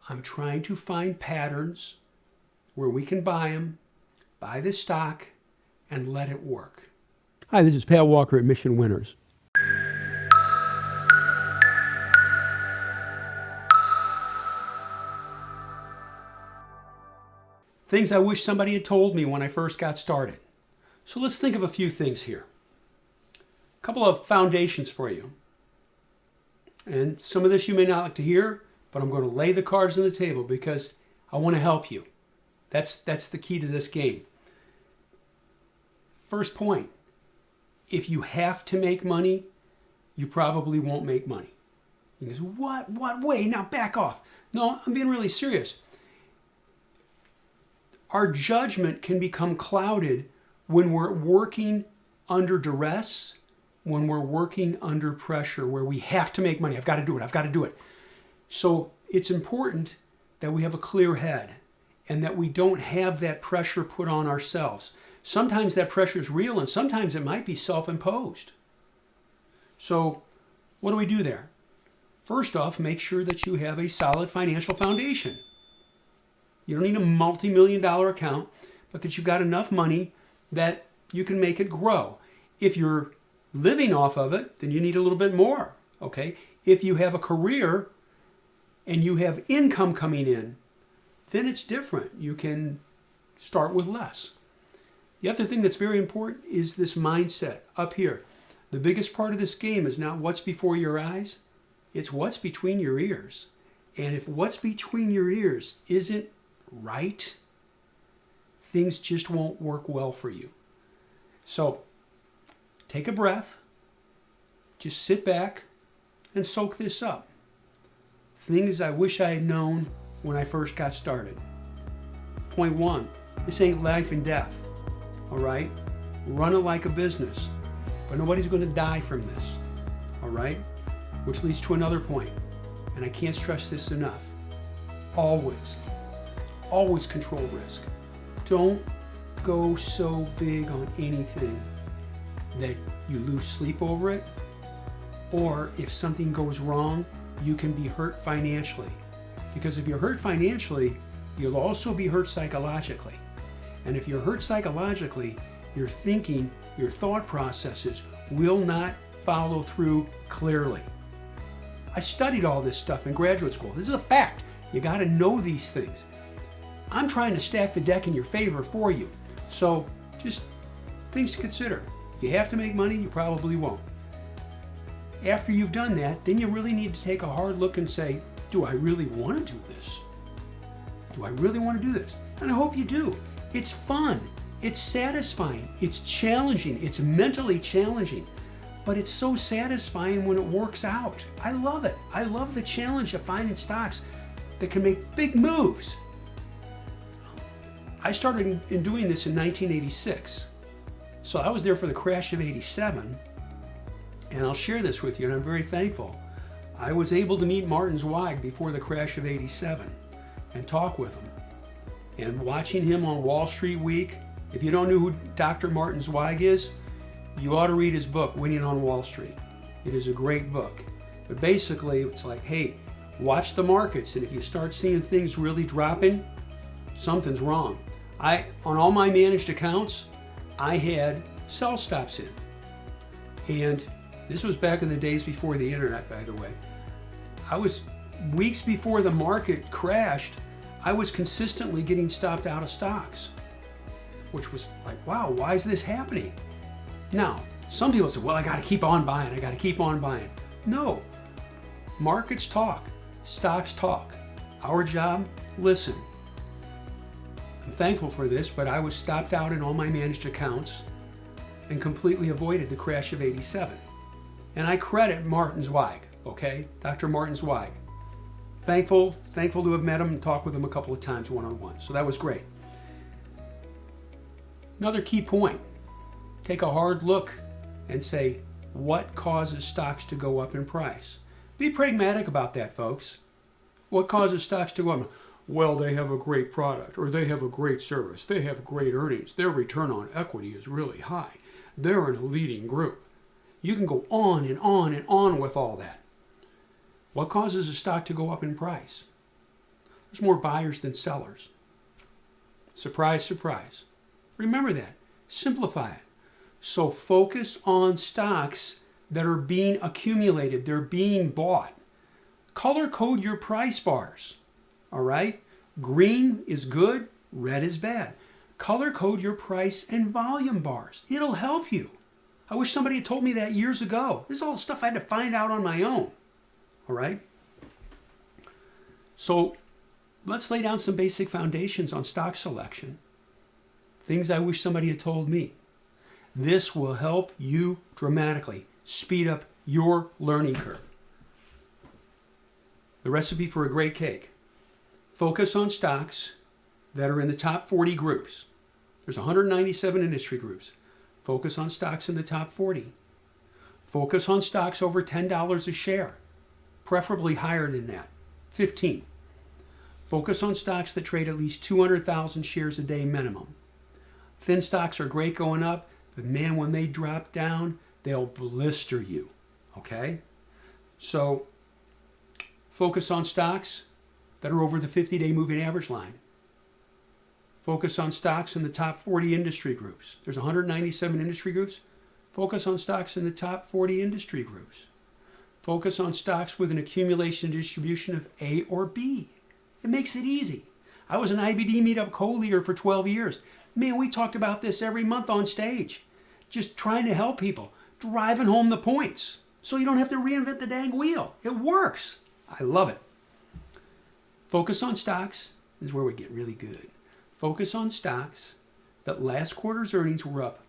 I'm trying to find patterns where we can buy them, buy the stock, and let it work. Hi, this is Pat Walker at Mission Winners. Things I wish somebody had told me when I first got started. So let's think of a few things here. A couple of foundations for you. And some of this you may not like to hear, but I'm going to lay the cards on the table because I want to help you. That's the key to this game. First point, if you have to make money, you probably won't make money. You go, what way? Now back off. No, I'm being really serious. Our judgment can become clouded when we're working under duress, when we're working under pressure, where we have to make money. I've got to do it. So it's important that we have a clear head and that we don't have that pressure put on ourselves. Sometimes that pressure is real and sometimes it might be self-imposed. So what do we do there? First off, make sure that you have a solid financial foundation. You don't need a multi-million-dollar account, but that you've got enough money that you can make it grow. If you're living off of it, then you need a little bit more, okay? If you have a career and you have income coming in, then it's different. You can start with less. The other thing that's very important is this mindset up here. The biggest part of this game is not what's before your eyes, it's what's between your ears. And if what's between your ears isn't right, things just won't work well for you. So take a breath, just sit back and soak this up. Things I wish I had known when I first got started. Point one, this ain't life and death, all right? Run it like a business, but nobody's going to die from this, all right? Which leads to another point, and I can't stress this enough. Always control risk. Don't go so big on anything that you lose sleep over it, or if something goes wrong, you can be hurt financially. Because if you're hurt financially, you'll also be hurt psychologically. And if you're hurt psychologically, your thinking, your thought processes will not follow through clearly. I studied all this stuff in graduate school. This is a fact. You got to know these things. I'm trying to stack the deck in your favor for you. So just things to consider. If you have to make money, you probably won't. After you've done that, then you really need to take a hard look and say, do I really want to do this? Do I really want to do this? And I hope you do. It's fun. It's satisfying. It's challenging. It's mentally challenging. But it's so satisfying when it works out. I love it. I love the challenge of finding stocks that can make big moves. I started in doing this in 1986. So I was there for the crash of 87. And I'll share this with you, and I'm very thankful. I was able to meet Martin Zweig before the crash of 87 and talk with him. And watching him on Wall Street Week, if you don't know who Dr. Martin Zweig is, you ought to read his book, Winning on Wall Street. It is a great book. But basically, it's like, hey, watch the markets, and if you start seeing things really dropping, something's wrong. On all my managed accounts, I had sell stops in. And this was back in the days before the internet, by the way. I was, weeks before the market crashed, I was consistently getting stopped out of stocks, which was like, wow, why is this happening? Now, some people say, well, I got to keep on buying. I got to keep on buying. No, markets talk, stocks talk. Our job, listen. I'm thankful for this, but I was stopped out in all my managed accounts and completely avoided the crash of 87. And I credit Martin Zweig, okay? Dr. Martin Zweig. Thankful to have met him and talked with him a couple of times one-on-one. So that was great. Another key point, take a hard look and say, what causes stocks to go up in price? Be pragmatic about that, folks. What causes stocks to go up? Well, they have a great product, or they have a great service. They have great earnings. Their return on equity is really high. They're in a leading group. You can go on and on and on with all that. What causes a stock to go up in price? There's more buyers than sellers. Surprise, surprise. Remember that. Simplify it. So focus on stocks that are being accumulated. They're being bought. Color code your price bars. All right? Green is good. Red is bad. Color code your price and volume bars. It'll help you. I wish somebody had told me that years ago. This is all stuff I had to find out on my own. All right? So let's lay down some basic foundations on stock selection. Things I wish somebody had told me. This will help you dramatically speed up your learning curve. The recipe for a great cake. Focus on stocks that are in the top 40 groups. There's 197 industry groups. Focus on stocks in the top 40. Focus on stocks over $10 a share, preferably higher than that, 15. Focus on stocks that trade at least 200,000 shares a day minimum. Thin stocks are great going up, but man, when they drop down, they'll blister you, okay? So focus on stocks that are over the 50-day moving average line. Focus on stocks in the top 40 industry groups. There's 197 industry groups. Focus on stocks in the top 40 industry groups. Focus on stocks with an accumulation distribution of A or B. It makes it easy. I was an IBD meetup co-leader for 12 years. Man, we talked about this every month on stage. Just trying to help people, driving home the points so you don't have to reinvent the dang wheel. It works. I love it. Focus on stocks is where we get really good. Focus on stocks that last quarter's earnings were up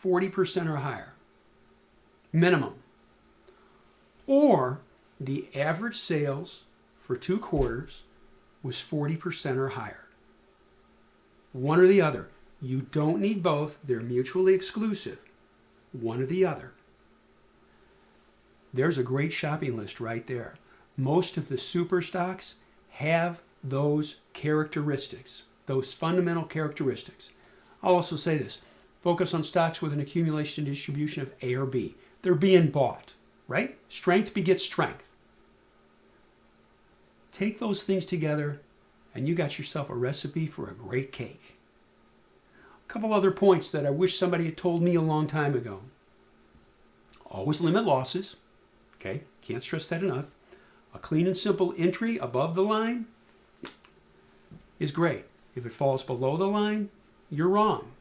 40% or higher, minimum. Or the average sales for 2 quarters was 40% or higher. One or the other. You don't need both. They're mutually exclusive. One or the other. There's a great shopping list right there. Most of the super stocks have those characteristics, those fundamental characteristics. I'll also say this. Focus on stocks with an accumulation distribution of A or B. They're being bought, right? Strength begets strength. Take those things together and you got yourself a recipe for a great cake. A couple other points that I wish somebody had told me a long time ago. Always limit losses. Okay, can't stress that enough. A clean and simple entry above the line is great. If it falls below the line, you're wrong.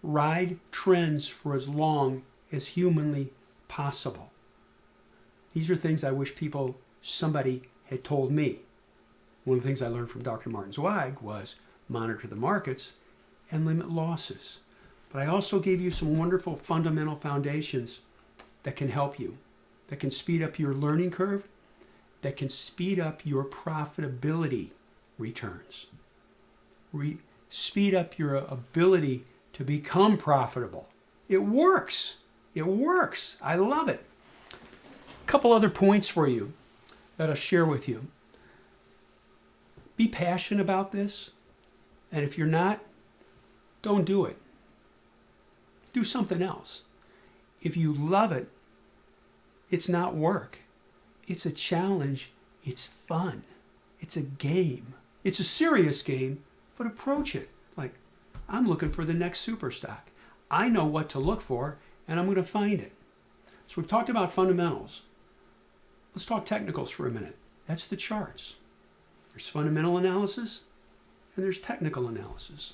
Ride trends for as long as humanly possible. These are things I wish somebody had told me. One of the things I learned from Dr. Martin Zweig was monitor the markets and limit losses. But I also gave you some wonderful fundamental foundations that can help you, that can speed up your learning curve, that can speed up your profitability returns. Speed up your ability to become profitable. It works. It works. I love it. A couple other points for you that I'll share with you. Be passionate about this, and if you're not, don't do it. Do something else. If you love it, it's not work. It's a challenge. It's fun. It's a game. It's a serious game, but approach it like, I'm looking for the next super stock. I know what to look for, and I'm going to find it. So we've talked about fundamentals. Let's talk technicals for a minute. That's the charts. There's fundamental analysis, and there's technical analysis.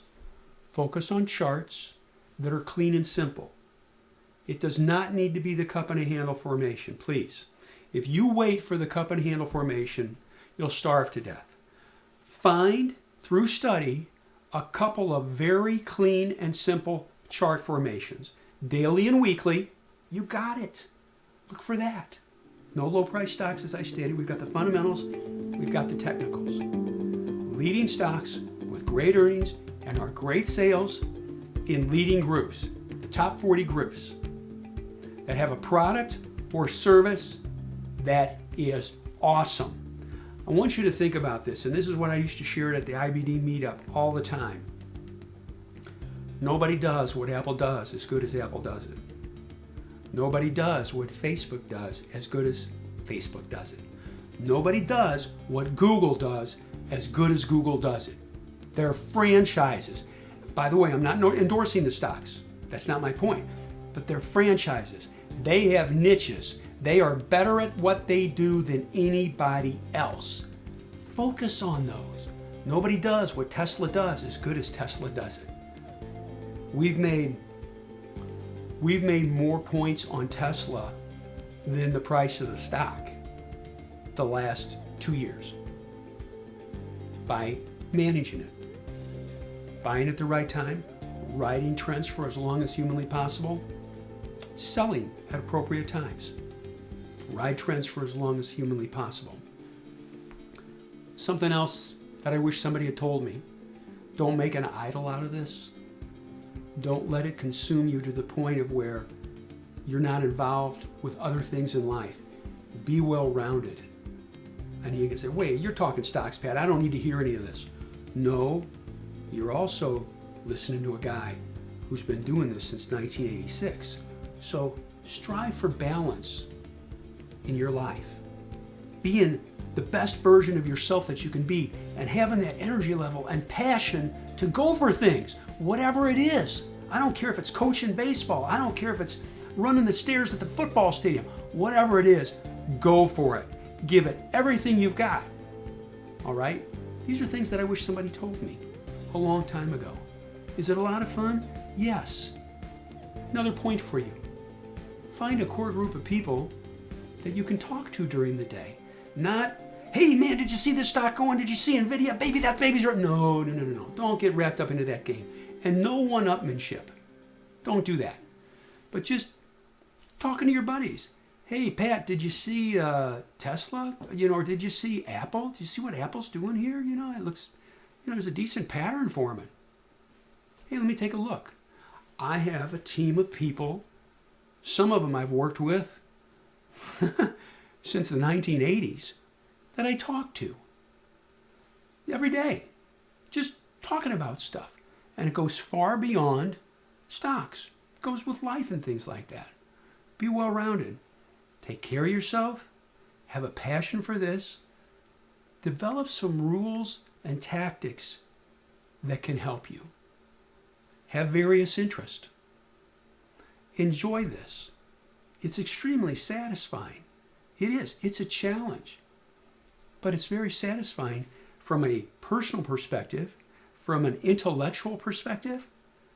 Focus on charts that are clean and simple. It does not need to be the cup and a handle formation, please. If you wait for the cup and handle formation, you'll starve to death. Find, through study, a couple of very clean and simple chart formations. Daily and weekly, you got it. Look for that. No low price stocks, as I stated. We've got the fundamentals, we've got the technicals. Leading stocks with great earnings and our great sales in leading groups, the top 40 groups that have a product or service that is awesome. I want you to think about this, and this is what I used to share at the IBD meetup all the time. Nobody does what Apple does as good as Apple does it. Nobody does what Facebook does as good as Facebook does it. Nobody does what Google does as good as Google does it. They're franchises. By the way, I'm not endorsing the stocks. That's not my point. But they're franchises. They have niches. They are better at what they do than anybody else. Focus on those. Nobody does what Tesla does as good as Tesla does it. We've made more points on Tesla than the price of the stock the last 2 years by managing it, buying at the right time, riding trends for as long as humanly possible, selling at appropriate times, ride trends for as long as humanly possible. Something else that I wish somebody had told me: don't make an idol out of this. Don't let it consume you to the point of where you're not involved with other things in life. Be well-rounded. And you can say, wait, you're talking stocks, Pat. I don't need to hear any of this. No, you're also listening to a guy who's been doing this since 1986. So strive for balance in your life. Being the best version of yourself that you can be, and having that energy level and passion to go for things, whatever it is. I don't care if it's coaching baseball. I don't care if it's running the stairs at the football stadium. Whatever it is, go for it. Give it everything you've got. All right? These are things that I wish somebody told me a long time ago. Is it a lot of fun? Yes. Another point for you. Find a core group of people that you can talk to during the day. Not, hey man, did you see this stock going? Did you see Nvidia? Baby, that baby's right. No. Don't get wrapped up into that game. And no one-upmanship. Don't do that. But just talking to your buddies. Hey, Pat, did you see Tesla? Or did you see Apple? Did you see what Apple's doing here? It looks, there's a decent pattern forming. Hey, let me take a look. I have a team of people. Some of them I've worked with since the 1980s that I talk to every day, just talking about stuff. And it goes far beyond stocks. It goes with life and things like that. Be well-rounded. Take care of yourself. Have a passion for this. Develop some rules and tactics that can help you. Have various interests. Enjoy this. It's extremely satisfying. It is. It's a challenge. But it's very satisfying from a personal perspective, from an intellectual perspective,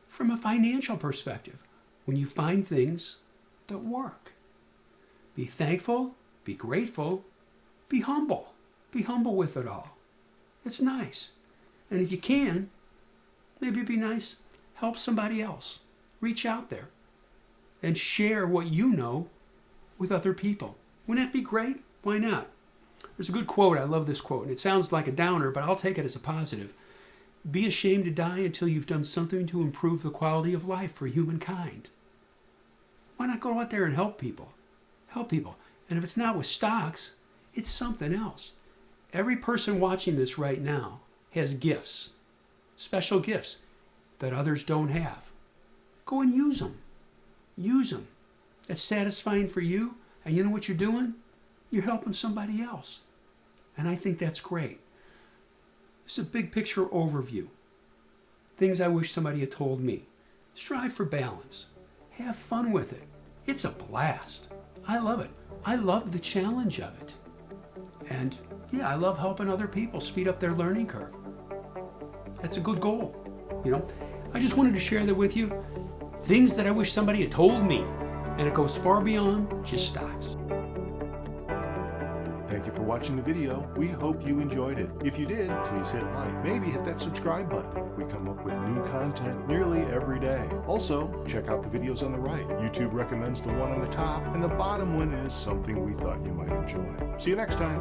from a financial perspective, when you find things that work. Be thankful, be grateful, be humble. Be humble with it all. It's nice. And if you can, maybe it'd be nice, help somebody else. Reach out there and share what you know with other people. Wouldn't that be great? Why not? There's a good quote. I love this quote, and it sounds like a downer, but I'll take it as a positive. Be ashamed to die until you've done something to improve the quality of life for humankind. Why not go out there and help people? Help people. And if it's not with stocks, it's something else. Every person watching this right now has gifts, special gifts that others don't have. Go and use them. Use them. It's satisfying for you, and you know what you're doing? You're helping somebody else. And I think that's great. This is a big picture overview. Things I wish somebody had told me. Strive for balance. Have fun with it. It's a blast. I love it. I love the challenge of it. And yeah, I love helping other people speed up their learning curve. That's a good goal. I just wanted to share that with you. Things that I wish somebody had told me. And it goes far beyond just stocks. Thank you for watching the video. We hope you enjoyed it. If you did, please hit like. Maybe hit that subscribe button. We come up with new content nearly every day. Also, check out the videos on the right. YouTube recommends the one on the top, and the bottom one is something we thought you might enjoy. See you next time.